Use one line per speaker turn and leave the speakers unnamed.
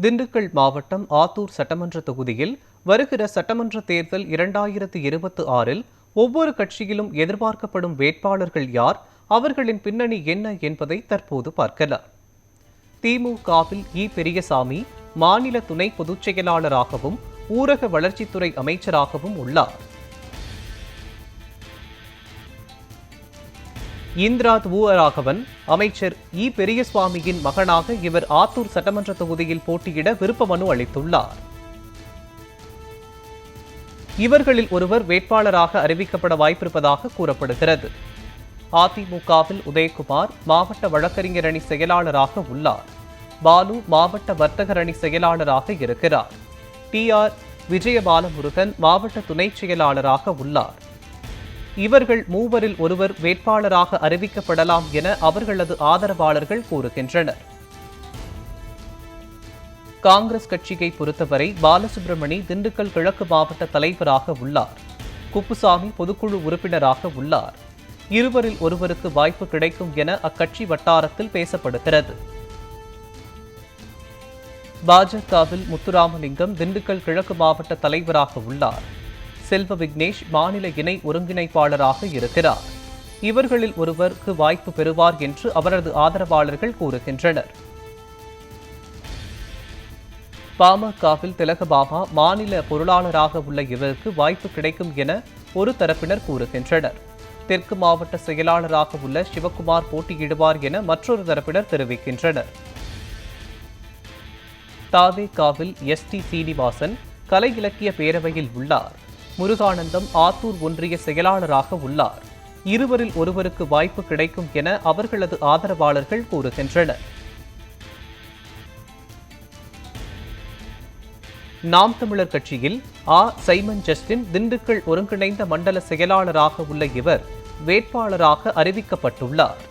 திண்டுக்கல் மாவட்டம் ஆத்தூர் சட்டமன்ற தொகுதியில் வருகிற சட்டமன்ற தேர்தல் 2026இல் ஒவ்வொரு கட்சியிலும் எதிர்பார்க்கப்படும் வேட்பாளர்கள் யார், அவர்களின் பின்னணி என்ன என்பதை தற்போது பார்க்கலாம். திமுகவில் பெரியசாமி மாநில துணை பொதுச் செயலாளராகவும் ஊரக வளர்ச்சித்துறை அமைச்சராகவும் உள்ளார். இந்திரா ராகவன் அமைச்சர் பெரியசுவாமியின் மகனாக இவர் ஆத்தூர் சட்டமன்ற தொகுதியில் போட்டியிட விருப்ப மனு அளித்துள்ளார். இவர்களில் ஒருவர் வேட்பாளராக அறிவிக்கப்பட வாய்ப்பிருப்பதாக கூறப்படுகிறது. அதிமுகவில் உதயகுமார் மாவட்ட வழக்கறிஞர் அணி செயலாளராக உள்ளார். பாலு மாவட்ட வர்த்தகர் அணி செயலாளராக இருக்கிறார். TR விஜயபாலமுருகன் மாவட்ட துணை செயலாளராக உள்ளார். இவர்கள் மூவரில் ஒருவர் வேட்பாளராக அறிவிக்கப்படலாம் என அவர்களது ஆதரவாளர்கள் கூறுகின்றனர். காங்கிரஸ் கட்சியை பொறுத்தவரை பாலசுப்ரமணி திண்டுக்கல் கிழக்கு மாவட்ட தலைவராக உள்ளார். குப்புசாமி பொதுக்குழு உறுப்பினராக உள்ளார். இருவரில் ஒருவருக்கு வாய்ப்பு கிடைக்கும் என அக்கட்சி வட்டாரத்தில் பேசப்படுகிறது. பாஜகவில் முத்துராமலிங்கம் திண்டுக்கல் கிழக்கு மாவட்ட தலைவராக உள்ளார். செல்வ விக்னேஷ் மாநில இணை ஒருங்கிணைப்பாளராக இருக்கிறார். இவர்களில் ஒருவருக்கு வாய்ப்பு பெறுவார் என்று அவரது ஆதரவாளர்கள் கூறுகின்றனர். பாமகவில் திலகபாமா மாநில பொருளாளராக உள்ள இவருக்கு வாய்ப்பு கிடைக்கும் என ஒரு தரப்பினர் கூறுகின்றனர். தெற்கு மாவட்ட செயலாளராக உள்ள சிவக்குமார் போட்டியிடுவார் என மற்றொரு தரப்பினர் தெரிவிக்கின்றனர். தாவேகாவில் ST சீனிவாசன் கலை இலக்கிய பேரவையில் உள்ளார். முருகானந்தம் ஆத்தூர் ஒன்றிய செயலாளராக உள்ளார். இருவரில் ஒருவருக்கு வாய்ப்பு கிடைக்கும் என அவர்களது ஆதரவாளர்கள் கூறுகின்றனர். நாம் தமிழர் கட்சியில் சைமன் ஜஸ்டின் திண்டுக்கல் ஒருங்கிணைந்த மண்டல செயலாளராக உள்ள இவர் வேட்பாளராக அறிவிக்கப்பட்டுள்ளார்.